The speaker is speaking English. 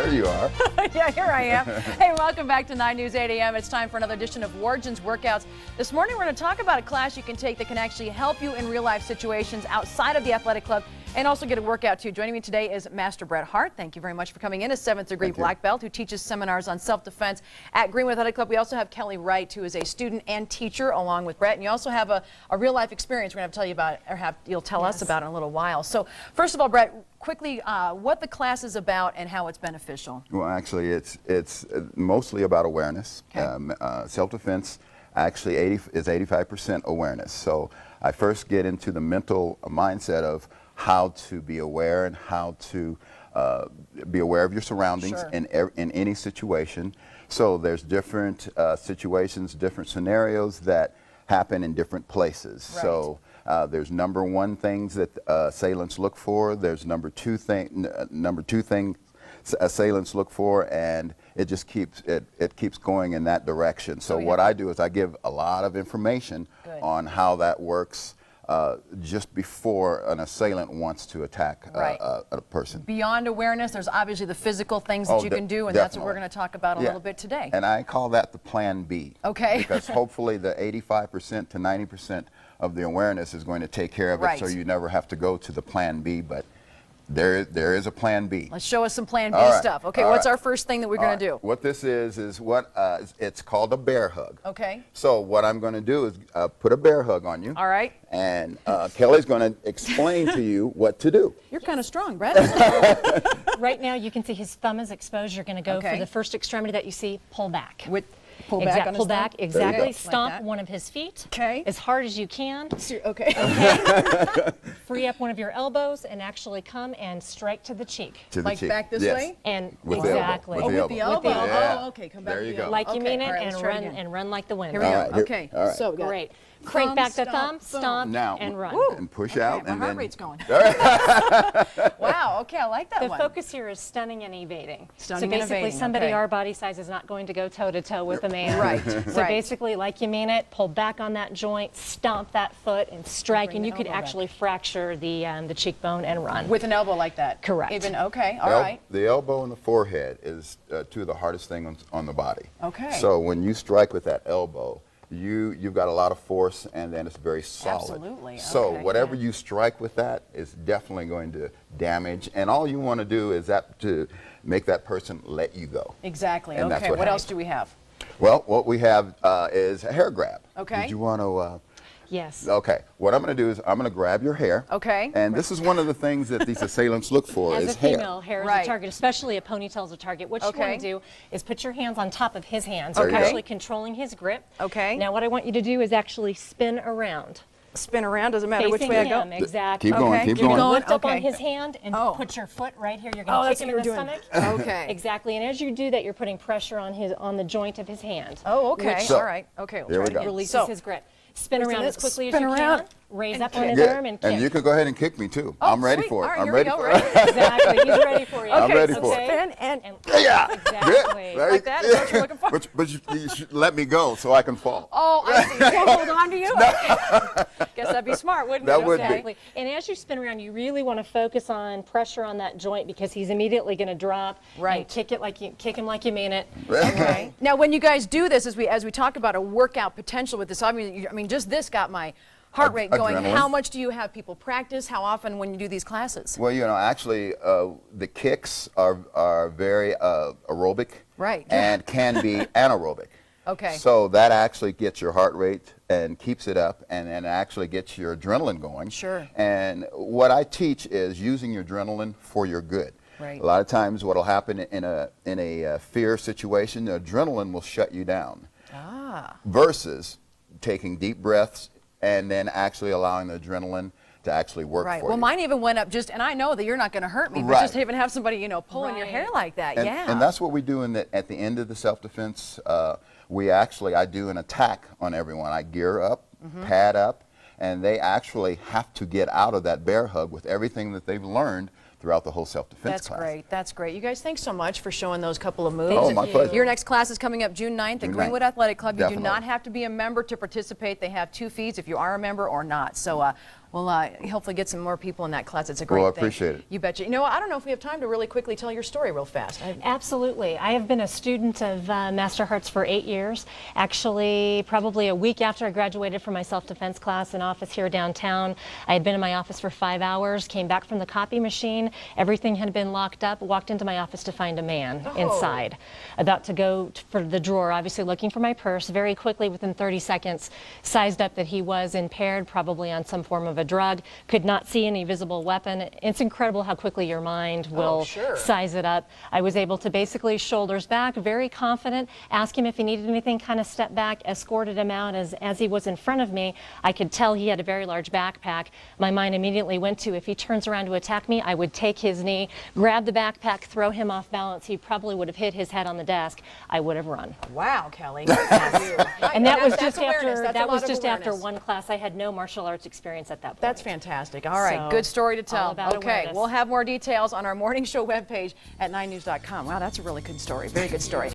There you are. Yeah, here I am. Hey, welcome back to 9 News 8 a.m. It's time for another edition of Warden's Workouts. This morning we're going to talk about a class you can take that can actually help you in real-life situations outside of the athletic club and also get a workout too. Joining me today is Master Brett Hart. Thank you very much for coming in. A 7th degree black belt who teaches seminars on self-defense at Greenwood Athletic Club. We also have Kelly Wright, who is a student and teacher along with Brett. And you also have a real-life experience we're going to tell you about, or you'll tell us about in a little while. So first of all, Brett, quickly, what the class is about and how it's beneficial. Well, actually, it's mostly about awareness. Okay. Self-defense actually is 85% awareness. So I first get into the mental mindset of how to be aware and how to be aware of your surroundings in any situation. So there's different situations, different scenarios that happen in different places. Right. So there's number one things that assailants look for. There's number two things assailants look for, and it just keeps going in that direction. So what I do is I give a lot of information on how that works just before an assailant wants to attack a person. Beyond awareness, there's obviously the physical things that you can do, and that's what we're going to talk about a little bit today. And I call that the Plan B. Okay. Because hopefully the 85% to 90% of the awareness is going to take care of it, so you never have to go to the Plan B, but there is a Plan B. Let's show us some Plan B stuff. Okay, what's our first thing that we're going to do? What this is what it's called a bear hug. Okay. So what I'm going to do is put a bear hug on you. All right. And Kelly's going to explain to you what to do. You're kind of strong, Brett. Right now you can see his thumb is exposed. You're going to go for the first extremity that you see, pull back. Pull back on his thumb? Exactly. Stomp one of his feet as hard as you can. Okay. Free up one of your elbows and actually come and strike to the cheek. Like back this way? And with exactly. With the elbow. Oh, okay. Come back. There you go. Like you mean it, and run like the wind. Here we go. Okay. So great. Crank back the thumb, stomp, and run. And push out. My heart rate's going. Wow, okay, I like that one. The focus here is stunning and evading. Stunning so basically, and evading, somebody our body size is not going to go toe-to-toe with a man. Right. So basically, like you mean it, pull back on that joint, stomp that foot, and strike, and you could actually fracture the cheekbone and run. With an elbow like that? Correct. Even, okay, all right. The elbow and the forehead is two of the hardest things on the body. Okay. So when you strike with that elbow, you've got a lot of force, and then it's very solid. Absolutely. So whatever you strike with that is definitely going to damage, and all you want to do is to make that person let you go. Exactly. And okay. What else do we have? Well, what we have is a hair grab. Okay. Did you want to? Yes. Okay. What I'm going to do is I'm going to grab your hair. Okay. And this is one of the things that these assailants look for is hair. As a female, hair is a target, especially a ponytail is a target. What you want to do is put your hands on top of his hands, actually controlling his grip. Okay. Now what I want you to do is actually spin around. Spin around, doesn't matter which way I go. Exactly. Keep going, keep going. You're going to lift up on his hand and put your foot right here. You're going to kick him in the stomach. Okay. Exactly. And as you do that, you're putting pressure on the joint of his hand. Oh, okay. All right. Okay. There we go. Releases his grip. Spin around as quickly as you can. Raise up on his arm and kick. And you can go ahead and kick me too. I'm ready for it. I'm ready for it. Exactly. He's ready for you. I'm ready for it. Spin and yeah. Exactly. Like that? Is that what you're looking for? But you should let me go so I can fall. Oh, I see. Can't hold on to you? Guess that'd be smart, wouldn't it? That would be. And as you spin around, you really want to focus on pressure on that joint because he's immediately going to drop. Right. And kick him like you mean it. Okay. Now, when you guys do this, as we talk about a workout potential with this, I mean, just this got my heart rate going. Adrenaline. How much do you have people practice? How often when you do these classes? Well, actually, the kicks are very aerobic, and can be anaerobic. Okay. So that actually gets your heart rate and keeps it up, and actually gets your adrenaline going. Sure. And what I teach is using your adrenaline for your good. Right. A lot of times, what will happen in a fear situation, the adrenaline will shut you down. Versus taking deep breaths and then actually allowing the adrenaline to actually work for you. Well, mine even went up and I know that you're not going to hurt me, but just to even have somebody, pulling your hair like that, And that's what we do at the end of the self-defense. I do an attack on everyone. I gear up, pad up, and they actually have to get out of that bear hug with everything that they've learned throughout the whole self-defense class. That's great. That's great. You guys, thanks so much for showing those couple of moves. Oh, my pleasure. Your next class is coming up June 9th at Greenwood Athletic Club. You do not have to be a member to participate. They have 2 fees if you are a member or not. So Well, hopefully get some more people in that class. It's a great thing. Well, I appreciate it. You betcha. You know, I don't know if we have time to really quickly tell your story real fast. Absolutely. I have been a student of Master Hart's for 8 years. Actually, probably a week after I graduated from my self-defense class in office here downtown, I had been in my office for 5 hours, came back from the copy machine, everything had been locked up, walked into my office to find a man inside. About to go for the drawer, obviously looking for my purse. Very quickly, within 30 seconds, sized up that he was impaired, probably on some form of a drug, could not see any visible weapon. It's incredible how quickly your mind will size it up. I was able to basically shoulders back, very confident, ask him if he needed anything, kind of step back, escorted him out. As he was in front of me, I could tell he had a very large backpack. My mind immediately went to, if he turns around to attack me, I would take his knee, grab the backpack, throw him off balance. He probably would have hit his head on the desk. I would have run. Wow, Kelly. And that was just after one class. I had no martial arts experience at that point. That's fantastic. All right, good story to tell. Okay, we'll have more details on our morning show webpage at 9news.com. Wow, that's a really good story. Very good story.